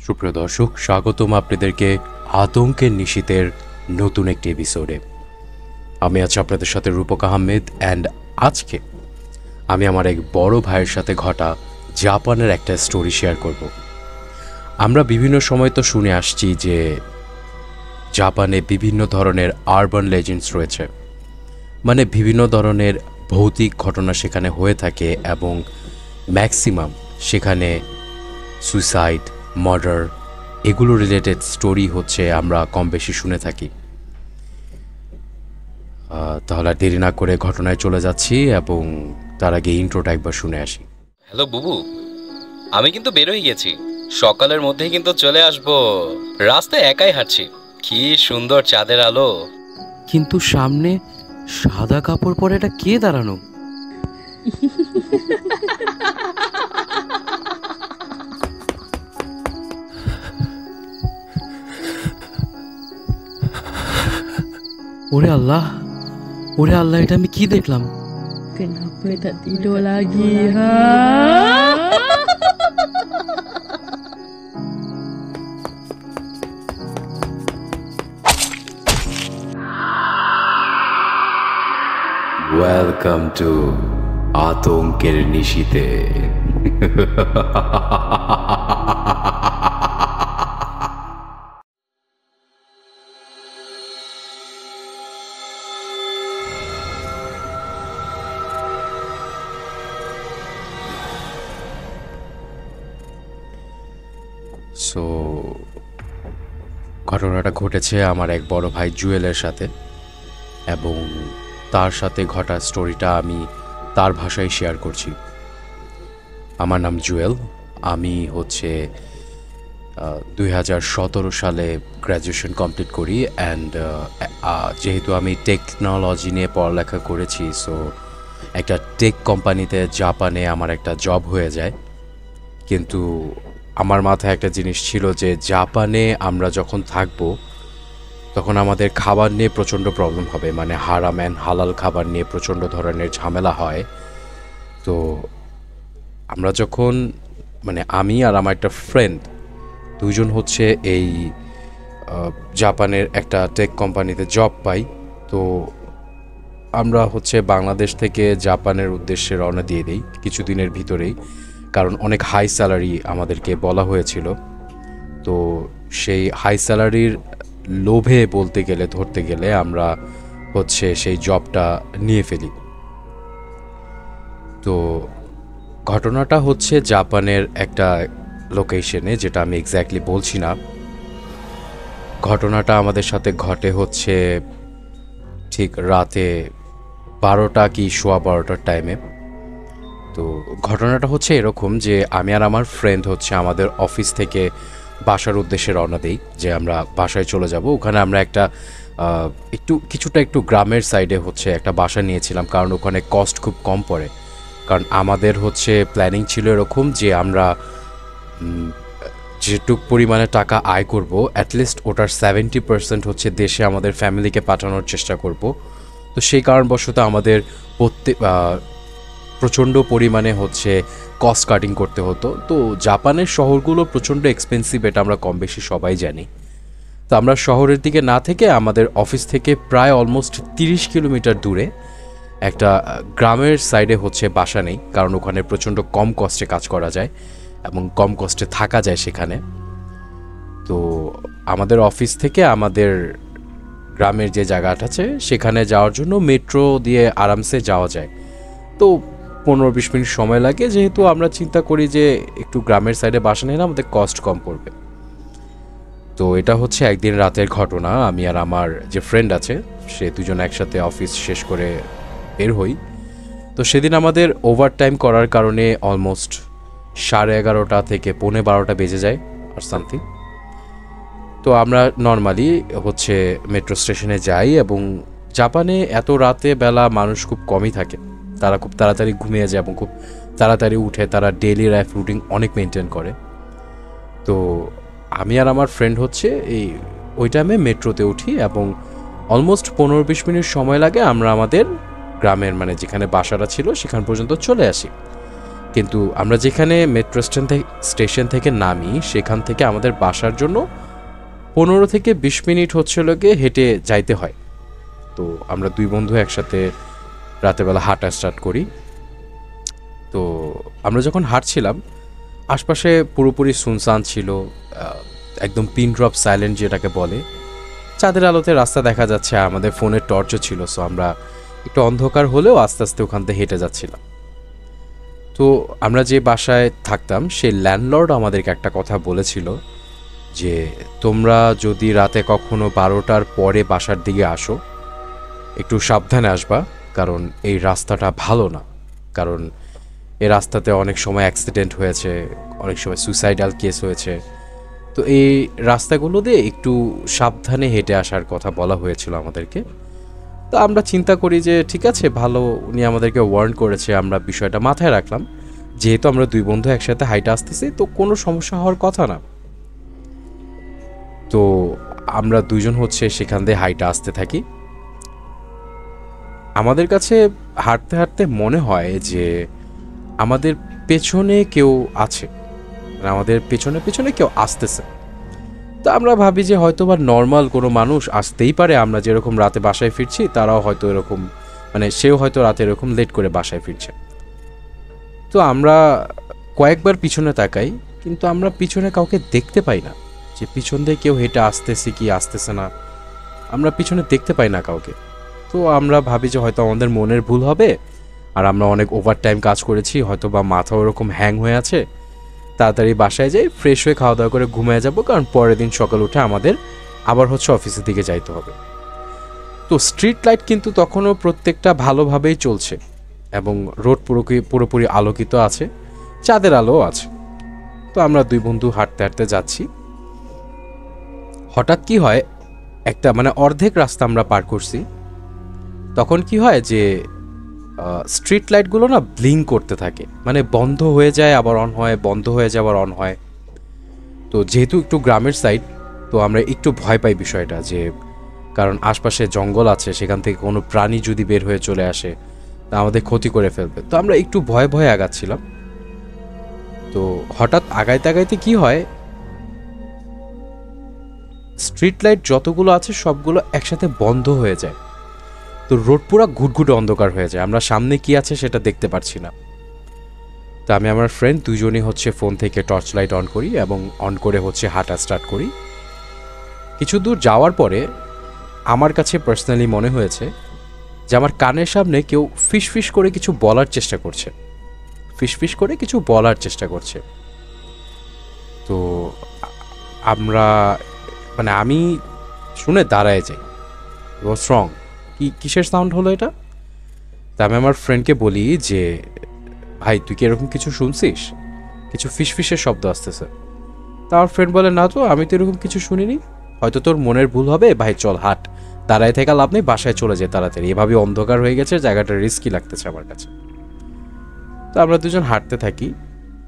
সুপ্রিয় দর্শক, স্বাগতম আপনাদেরকে আতঙ্কের নিশীথের নতুন একটি এপিসোডে। আমি আছি আপনাদের সাথে রূপক আহমেদ। অ্যান্ড আজকে আমি আমার এক বড় ভাইয়ের সাথে ঘটা জাপানের একটা স্টোরি শেয়ার করব। আমরা বিভিন্ন সময় তো শুনে আসছি যে জাপানে বিভিন্ন ধরনের আরবান লেজেন্ডস রয়েছে, মানে বিভিন্ন ধরনের ভৌতিক ঘটনা সেখানে হয়ে থাকে এবং ম্যাক্সিমাম সেখানে সুইসাইড, মার্ডার এগুলো রিলেটেড স্টোরি হচ্ছে আমরা কম বেশি শুনে থাকি। তাহলে আর দেরি না করে ঘটনায় চলে যাচ্ছি এবং তার আগে ইন্ট্রোটা একবার শুনে আসি। হ্যালো বুবু, আমি কিন্তু বেরোই গেছি, সকালের মধ্যেই কিন্তু চলে আসবো। রাস্তায় একাই হাঁটছি, কি সুন্দর চাঁদের আলো। কিন্তু সামনে সাদা কাপড় পরে এটা কে দাঁড়ানো? ওরে আল্লাহ, ওরে আল্লাহ, এটা আমি কি দেখলাম? Kenapa tak tidur lagi, ha? Welcome to আতঙ্কের নিশীথে। সো ঘটনাটা ঘটেছে আমার এক বড় ভাই জুয়েলের সাথে, এবং তার সাথে ঘটা স্টোরিটা আমি তার ভাষায় শেয়ার করছি। আমার নাম জুয়েল। আমি হচ্ছে 2017 সালে গ্র্যাজুয়েশন কমপ্লিট করি। অ্যান্ড যেহেতু আমি টেকনোলজি নিয়ে পড়ালেখা করেছি, সো একটা টেক কোম্পানিতে জাপানে আমার একটা জব হয়ে যায়। কিন্তু আমার মাথায় একটা জিনিস ছিল যে জাপানে আমরা যখন থাকবো তখন আমাদের খাবার নিয়ে প্রচণ্ড প্রবলেম হবে, মানে হারাম অ্যান্ড হালাল খাবার নিয়ে প্রচণ্ড ধরনের ঝামেলা হয়। তো আমরা যখন, মানে আমি আর আমার একটা ফ্রেন্ড দুজন হচ্ছে এই জাপানের একটা টেক কোম্পানিতে জব পাই। তো আমরা হচ্ছে বাংলাদেশ থেকে জাপানের উদ্দেশ্যে রওনা দিয়ে দিই কিছুদিনের ভিতরেই, কারণ অনেক হাই স্যালারি আমাদেরকে বলা হয়েছিল। তো সেই হাই স্যালারির লোভে বলতে গেলে, ধরতে গেলে আমরা হচ্ছে সেই জবটা নিয়ে ফেলি। তো ঘটনাটা হচ্ছে জাপানের একটা লোকেশনে, যেটা আমি এক্স্যাক্টলি বলছি না। ঘটনাটা আমাদের সাথে ঘটে হচ্ছে ঠিক রাতে 12টা কি 12:15 টাইমে। তো ঘটনাটা হচ্ছে এরকম যে আমি আর আমার ফ্রেন্ড হচ্ছে আমাদের অফিস থেকে বাসার উদ্দেশ্যে রওনা দিই, যে আমরা বাসায় চলে যাব। ওখানে আমরা একটা একটু গ্রামের সাইডে হচ্ছে একটা বাসা নিয়েছিলাম, কারণ ওখানে কস্ট খুব কম পড়ে। কারণ আমাদের হচ্ছে প্ল্যানিং ছিল এরকম যে আমরা যেটুক পরিমাণে টাকা আয় করব, অ্যাটলিস্ট ওটার 70% হচ্ছে দেশে আমাদের ফ্যামিলিকে পাঠানোর চেষ্টা করব। তো সেই কারণবশত আমাদের প্রচণ্ড পরিমাণে হচ্ছে কস্ট কাটিং করতে হতো। তো জাপানের শহরগুলো প্রচণ্ড এক্সপেন্সিভ, এটা আমরা কম বেশি সবাই জানি। তো আমরা শহরের দিকে না থেকে আমাদের অফিস থেকে প্রায় অলমোস্ট 30 কিলোমিটার দূরে একটা গ্রামের সাইডে হচ্ছে বাসা নেই, কারণ ওখানে প্রচণ্ড কম কস্টে কাজ করা যায় এবং কম কস্টে থাকা যায় সেখানে। তো আমাদের অফিস থেকে আমাদের গ্রামের যে জায়গাটা আছে সেখানে যাওয়ার জন্য মেট্রো দিয়ে আরামসে যাওয়া যায়। তো 15-20 মিনিট সময় লাগে, যেহেতু আমরা চিন্তা করি যে একটু গ্রামের সাইডে বাসা নিলে আমাদের কস্ট কম পড়বে। তো এটা হচ্ছে একদিন রাতের ঘটনা। আমি আর আমার যে ফ্রেন্ড আছে সে দুজন একসাথে অফিস শেষ করে বের হই। তো সেদিন আমাদের ওভারটাইম করার কারণে অলমোস্ট 11:30 থেকে 11:45 বেজে যায় আর সামথিং। তো আমরা নর্মালি হচ্ছে মেট্রো স্টেশনে যাই, এবং জাপানে এত রাতে বেলা মানুষ খুব কমই থাকে। তারা খুব তাড়াতাড়ি ঘুমিয়ে যায় এবং খুব তাড়াতাড়ি উঠে, তারা ডেইলি লাইফ রুটিন অনেক মেনটেন করে। তো আমি আর আমার ফ্রেন্ড হচ্ছে ওই টাইমে মেট্রোতে উঠি, এবং অলমোস্ট 15-20 মিনিট সময় লাগে আমরা আমাদের গ্রামের, মানে যেখানে বাসাটা ছিল সেখান পর্যন্ত চলে আসি। কিন্তু আমরা যেখানে মেট্রো স্টেশন থেকে নামি সেখান থেকে আমাদের বাসার জন্য 15 থেকে 20 মিনিট হচ্ছিল গিয়ে হেঁটে যাইতে হয়। তো আমরা দুই বন্ধু একসাথে রাতেবেলা হাঁটা স্টার্ট করি। তো আমরা যখন হাঁটছিলাম আশপাশে পুরোপুরি সুনসান ছিল, একদম পিন ড্রপ সাইলেন্ট যেটাকে বলে। চাঁদের আলোতে রাস্তা দেখা যাচ্ছে, আমাদের ফোনের টর্চও ছিল। সো আমরা একটু অন্ধকার হলেও আস্তে আস্তে ওখান থেকে হেঁটে যাচ্ছিলাম। তো আমরা যে বাসায় থাকতাম সেই ল্যান্ডলর্ড আমাদেরকে একটা কথা বলেছিল যে তোমরা যদি রাতে কখনো 12টার পরে বাসার দিকে আসো একটু সাবধানে আসবা, কারণ এই রাস্তাটা ভালো না। কারণ এই রাস্তাতে অনেক সময় অ্যাক্সিডেন্ট হয়েছে, অনেক সময় সুইসাইডাল কেস হয়েছে। তো এই রাস্তাগুলো দিয়ে একটু সাবধানে হেঁটে আসার কথা বলা হয়েছিল আমাদেরকে। তো আমরা চিন্তা করি যে ঠিক আছে, ভালো, উনি আমাদেরকে ওয়ার্ন করেছে, আমরা বিষয়টা মাথায় রাখলাম। যেহেতু আমরা দুই বন্ধু একসাথে হাইটে আসতেছি তো কোনো সমস্যা হওয়ার কথা না। তো আমরা দুইজন হচ্ছে সেখান দিয়ে হাইটে আসতে থাকি। আমাদের কাছে হাঁটতে হাঁটতে মনে হয় যে আমাদের পেছনে কেউ আছে, আমাদের পেছনে পেছনে কেউ আসতেছে। তো আমরা ভাবি যে হয়তো বা নর্মাল কোনো মানুষ আসতেই পারে, আমরা যেরকম রাতে বাসায় ফিরছি তারাও হয়তো এরকম, মানে সেও হয়তো রাতে এরকম লেট করে বাসায় ফিরছে। তো আমরা কয়েকবার পিছনে তাকাই, কিন্তু আমরা পিছনে কাউকে দেখতে পাই না, যে পিছন দিয়ে কেউ হেঁটে আসতেছে কি আসতেছে না, আমরা পিছনে দেখতে পাই না কাউকে। তো আমরা ভাবি যে হয়তো আমাদের মনের ভুল হবে, আর আমরা অনেক ওভারটাইম কাজ করেছি, হয়তো বা মাথা ওরকম হ্যাং হয়ে আছে, তাড়াতাড়ি বাসায় যাই, ফ্রেশ হয়ে খাওয়া দাওয়া করে ঘুমিয়ে যাব, কারণ পরের দিন সকাল উঠে আমাদের আবার হচ্ছে অফিসের দিকে যাইতে হবে। তো স্ট্রিট লাইট কিন্তু তখনও প্রত্যেকটা ভালোভাবেই চলছে এবং রোড পুরোপুরি আলোকিত আছে, চাঁদের আলোও আছে। তো আমরা দুই বন্ধু হাঁটতে হাঁটতে যাচ্ছি। হঠাৎ কি হয়, একটা মানে অর্ধেক রাস্তা আমরা পার করছি, তখন কি হয় যে স্ট্রিট লাইটগুলো না ব্লিঙ্ক করতে থাকে, মানে বন্ধ হয়ে যায় আবার অন হয়, বন্ধ হয়ে যায় আবার অন হয়। তো যেহেতু একটু গ্রামের সাইড, তো আমরা একটু ভয় পাই বিষয়টা, যে কারণ আশপাশে জঙ্গল আছে, সেখান থেকে কোনো প্রাণী যদি বের হয়ে চলে আসে তা আমাদের ক্ষতি করে ফেলবে। তো আমরা একটু ভয়ে ভয়ে আগাচ্ছিলাম। তো হঠাৎ আগাইতে আগাইতে কি হয়, স্ট্রিট লাইট যতগুলো আছে সবগুলো একসাথে বন্ধ হয়ে যায়। তো রোড পুরো ঘুটঘুটে অন্ধকার হয়ে যায়, আমরা সামনে কি আছে সেটা দেখতে পারছি না। তো আমি আমার ফ্রেন্ড দুজনই হচ্ছে ফোন থেকে টর্চ লাইট অন করি এবং অন করে হচ্ছে হাঁটা স্টার্ট করি। কিছু দূর যাওয়ার পরে আমার কাছে পার্সোনালি মনে হয়েছে যে আমার কানের সামনে কেউ ফিসফিস করে কিছু বলার চেষ্টা করছে, ফিসফিস করে কিছু বলার চেষ্টা করছে। তো আমরা মানে আমি শুনে দাঁড়ায় যাই, স্ট্রং কিসের সাউন্ড হলো এটা? তা আমি আমার ফ্রেন্ডকে বলি যে ভাই তুই কি এরকম কিছু শুনছিস, কিছু ফিসফিসের শব্দ আসতেছে? তা আমার ফ্রেন্ড বলে না তো, আমি তো এরকম কিছু শুনিনি, হয়তো তোর মনের ভুল হবে, ভাই চল হাট, দাঁড়ায় থেকে লাভ নেই, বাসায় চলে যায় তাড়াতাড়ি, এভাবে অন্ধকার হয়ে গেছে, জায়গাটা রিস্কি লাগতেছে আমার কাছে। তো আমরা দুজন হাঁটতে থাকি।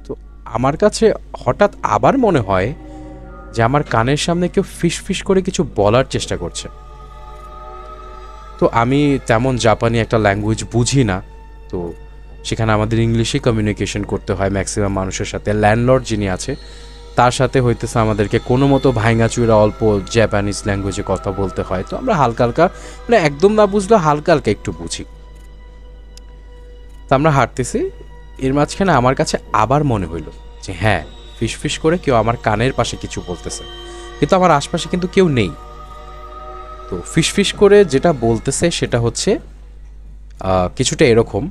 তো আমার কাছে হঠাৎ আবার মনে হয় যে আমার কানের সামনে কেউ ফিসফিস করে কিছু বলার চেষ্টা করছে। তো আমি তেমন জাপানি একটা ল্যাঙ্গুয়েজ বুঝি না, তো সেখানে আমাদের ইংলিশে কমিউনিকেশন করতে হয় ম্যাক্সিমাম মানুষের সাথে। ল্যান্ডলর্ড যিনি আছে তার সাথে হইতেছে আমাদেরকে কোনো মতো ভাঙাচুরা অল্প জাপানিজ ল্যাঙ্গুয়েজে কথা বলতে হয়। তো আমরা হালকা হালকা, মানে একদম না বুঝলেও হালকা হালকা একটু বুঝি। তো আমরা হাঁটতেছি, এর মাঝখানে আমার কাছে আবার মনে হইল যে হ্যাঁ, ফিসফিস করে কেউ আমার কানের পাশে কিছু বলতেছে, কিন্তু আমার আশপাশে কিন্তু কেউ নেই। তো ফিসফিস করে যেটা বলতেছে সেটা হচ্ছে কিছুটা এরকম,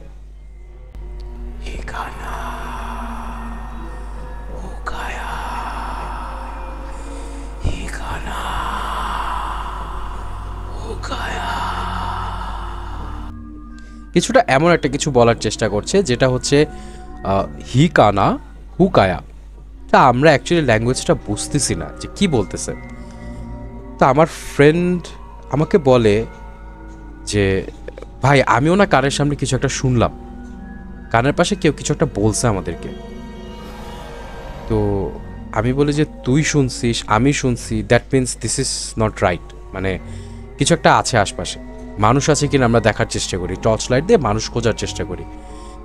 কিছুটা এমন একটা কিছু বলার চেষ্টা করছে যেটা হচ্ছে হিকানা হুকায়া। তা আমরা অ্যাকচুয়ালি ল্যাঙ্গুয়েজটা বুঝতেছি না যে কি বলতেছে। তা আমার ফ্রেন্ড আমাকে বলে যে ভাই আমিও না কানের সামনে কিছু একটা শুনলাম, কানের পাশে কেউ কিছু একটা বলছে আমাদেরকে। তো আমি বলি যে তুই শুনছিস, আমি শুনছি, that means this is not right, মানে কিছু একটা আছে আশপাশে, মানুষ আছে কিনা আমরা দেখার চেষ্টা করি, টর্চ লাইট দিয়ে মানুষ খোঁজার চেষ্টা করি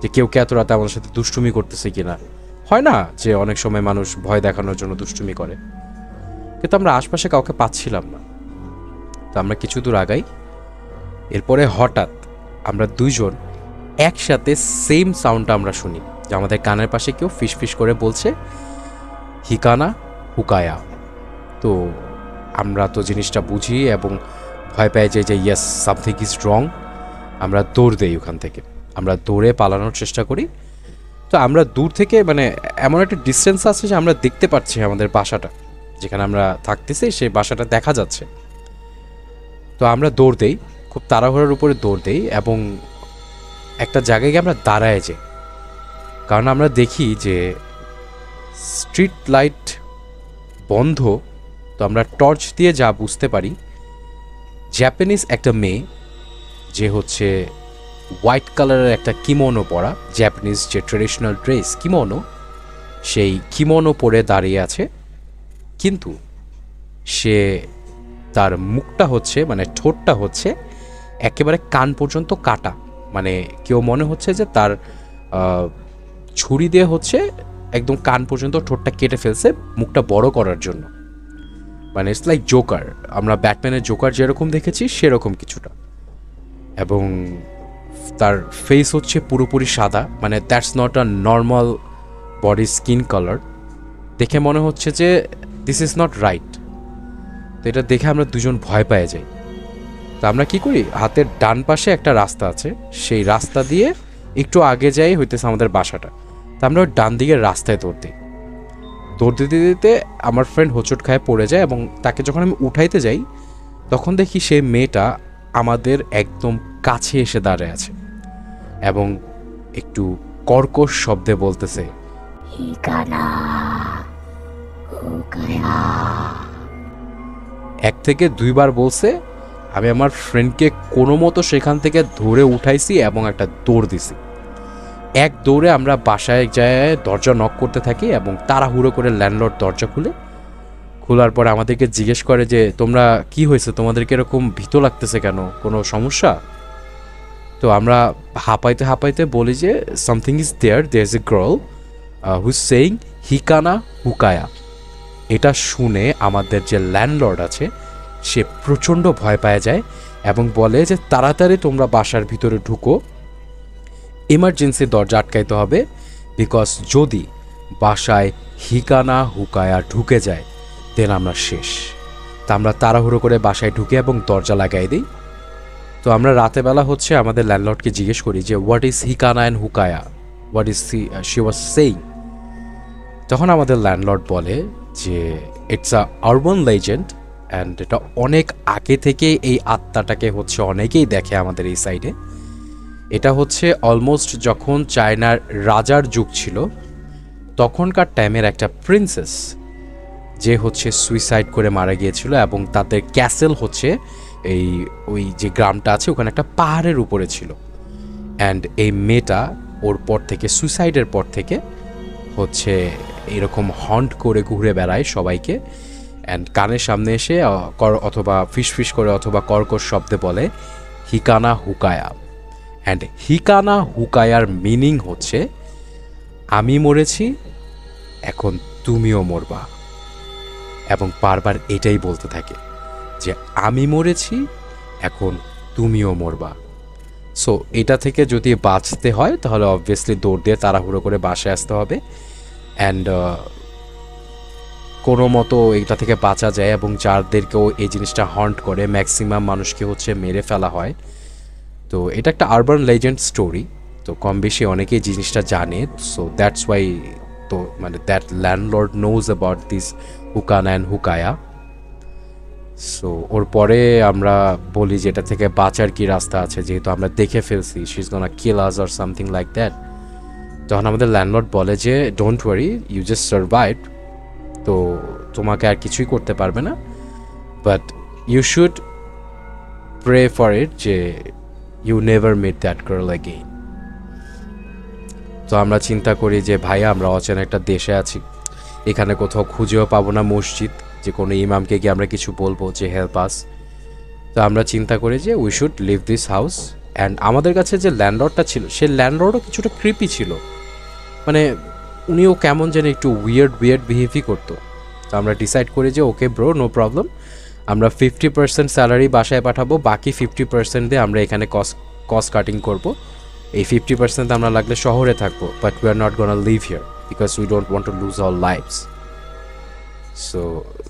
যে কেউ কে এত রাতে আমাদের সাথে দুষ্টুমি করতেছে কিনা। হয় না যে অনেক সময় মানুষ ভয় দেখানোর জন্য দুষ্টুমি করে, কিন্তু আমরা আশপাশে কাউকে পাচ্ছিলাম না। তো আমরা কিছু দূর আগাই, এরপরে হঠাৎ আমরা দুইজন একসাথে সেম সাউন্ডটা আমরা শুনি, যে আমাদের কানের পাশে কেউ ফিসফিস করে বলছে হিকানা হুকায়া। তো আমরা তো জিনিসটা বুঝি এবং ভয় পেয়ে যাই যে ইয়েস সামথিং ইজ রং। আমরা দৌড় দেই ওখান থেকে, আমরা দৌড়ে পালানোর চেষ্টা করি। তো আমরা দূর থেকে মানে এমন একটা ডিস্টেন্স আছে যে আমরা দেখতে পাচ্ছি আমাদের বাসাটা, যেখানে আমরা থাকতেছি সেই বাসাটা দেখা যাচ্ছে। তো আমরা দৌড় দেই, খুব তাড়াহুড়োর উপরে দৌড় দেই এবং একটা জায়গায় গিয়ে আমরা দাঁড়ায় যাই, কারণ আমরা দেখি যে স্ট্রিট লাইট বন্ধ। তো আমরা টর্চ দিয়ে যা বুঝতে পারি, জাপানিজ একটা মেয়ে যে হচ্ছে হোয়াইট কালারের একটা কিমোনো পরা, জাপানিজ যে ট্রেডিশনাল ড্রেস কিমোনো, সেই কিমোনো পরে দাঁড়িয়ে আছে। কিন্তু সে তার মুখটা হচ্ছে মানে ঠোঁটটা হচ্ছে একেবারে কান পর্যন্ত কাটা, মানে কেউ মনে হচ্ছে যে তার ছুরি দিয়ে হচ্ছে একদম কান পর্যন্ত ঠোঁটটা কেটে ফেলছে মুখটা বড় করার জন্য। মানে ইটস লাইক জোকার, আমরা ব্যাটম্যানের জোকার যেরকম দেখেছি সেরকম কিছুটা। এবং তার ফেস হচ্ছে পুরোপুরি সাদা, মানে that's not a normal body skin colour. দেখে মনে হচ্ছে যে দিস ইজ নট রাইট। তো এটা দেখে আমরা দুজন ভয় পেয়ে যাই। তো আমরা কি করি, হাতের ডান পাশে একটা রাস্তা আছে, সেই রাস্তা দিয়ে একটু আগে যাই হইতেছে আমাদের বাসাটা। তো আমরা ওই ডান দিকের রাস্তায় দৌড় দিই। দৌড় দিতে দিতে আমার ফ্রেন্ড হোঁচট খায় পড়ে যায় এবং তাকে যখন আমি উঠাইতে যাই তখন দেখি সেই মেয়েটা আমাদের একদম কাছে এসে দাঁড়িয়ে আছে এবং একটু কর্কশ শব্দে বলতেছে এক থেকে দুইবার বলছে। আমি আমার ফ্রেন্ডকে কোনো মতো সেখান থেকে ধরে উঠাইছি এবং একটা দৌড় দিছি। এক দৌড়ে আমরা বাসায় যায় দরজা নক করতে থাকি এবং তাড়াহুড়ো করে ল্যান্ডলর্ড দরজা খোলার পরে আমাদেরকে জিজ্ঞেস করে যে তোমরা কি হয়েছে, তোমাদেরকে এরকম ভীত লাগতেছে কেন, কোনো সমস্যা? তো আমরা হাঁপাইতে হাঁপাইতে বলি যে something is there is a girl who's saying Hikana Hukaya. এটা শুনে আমাদের যে ল্যান্ডলর্ড আছে সে প্রচণ্ড ভয় পাওয়া যায় এবং বলে যে তাড়াতাড়ি তোমরা বাসার ভিতরে ঢুকো, এমার্জেন্সি দরজা আটকাইতে হবে, বিকজ যদি বাসায় হিকানা হুকায়া ঢুকে যায় দেন আমরা শেষ। তা আমরা তাড়াহুড়ো করে বাসায় ঢুকে এবং দরজা লাগাই দিই। তো আমরা রাতেবেলা হচ্ছে আমাদের ল্যান্ডলর্ডকে জিজ্ঞেস করি যে what is Hikana and Hukaya, what is she was saying. তখন আমাদের ল্যান্ডলর্ড বলে যে it's a urban legend and এটা অনেক আগে থেকে এই আত্মাটাকে হচ্ছে অনেকেই দেখে আমাদের এই সাইডে। এটা হচ্ছে অলমোস্ট যখন চায়নার রাজার যুগ ছিল তখনকার টাইমের একটা প্রিন্সেস যে হচ্ছে সুইসাইড করে মারা গিয়েছিল এবং তাদের ক্যাসেল হচ্ছে ওই যে গ্রামটা আছে ওখানে একটা পাহাড়ের উপরে ছিল। অ্যান্ড এই মেয়েটা ওর পর থেকে সুইসাইডের পর থেকে হচ্ছে এরকম হন্ট করে ঘুরে বেড়ায় সবাইকে, অ্যান্ড কানের সামনে এসে অথবা ফিসফিস করে অথবা কর্কশ শব্দে বলে হিকানা হুকায়া। অ্যান্ড হিকানা হুকায়ার মিনিং হচ্ছে আমি মরেছি এখন তুমিও মরবা, এবং বারবার এটাই বলতে থাকে যে আমি মরেছি এখন তুমিও মরবা। সো এটা থেকে যদি বাঁচতে হয় তাহলে অবভিয়াসলি দৌড় দিয়ে তাড়াহুড়ো করে বাসায় আসতে হবে। অ্যান্ড কোনো মতো এটা থেকে বাঁচা যায়, এবং যাদেরকেও এই জিনিসটা হন্ট করে ম্যাক্সিমাম মানুষকে হচ্ছে মেরে ফেলা হয়। তো এটা একটা আরবান লেজেন্ড স্টোরি, তো কম বেশি অনেকেই জিনিসটা জানে। সো দ্যাটস ওয়াই তো মানে that landlord knows about this Hukana and Hukaya. So ওর পরে আমরা বলি যে এটা থেকে বাঁচার কি রাস্তা আছে, যেহেতু আমরা দেখে ফেলছি she is gonna kill us or something like that. তখন আমাদের ল্যান্ডলর্ড বলে যে don't worry, you just survive, তো তোমাকে আর কিছুই করতে পারবে না, but you should pray for it যে you never meet that girl again. তো আমরা চিন্তা করি যে ভাইয়া আমরা অচেনা একটা দেশে আছি, এখানে কোথাও খুঁজেও পাবো না মসজিদ যে কোনো ইমামকে গিয়ে আমরা কিছু বলবো যে হেল্প আস। তো আমরা চিন্তা করি যে we should live this house and আমাদের কাছে যে ল্যান্ডলর্ডটা ছিল সে ল্যান্ডলর্ডও কিছুটা ক্রিপি ছিল, মানে উনিও কেমন যেন একটু উইয়ার্ড বিহেভই করতো। তো আমরা ডিসাইড করি যে ওকে ব্রো, নো প্রবলেম, আমরা 50% স্যালারি বাসায় পাঠাবো, বাকি 50% দিয়ে আমরা এখানে কস্ট কাটিং করবো। এই 50% আমরা লাগলে শহরে থাকবো, but we are not gonna live here because we don't want to lose our lives. So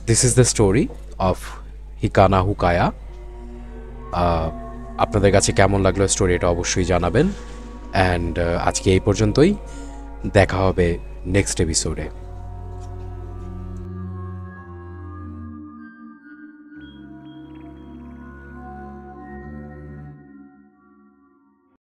this is the story of Hikana Hukaya. আপনাদের কাছে কেমন লাগলো স্টোরিটা অবশ্যই জানাবেন। অ্যান্ড আজকে এই পর্যন্তই, দেখা হবে নেক্সট এপিসোডে।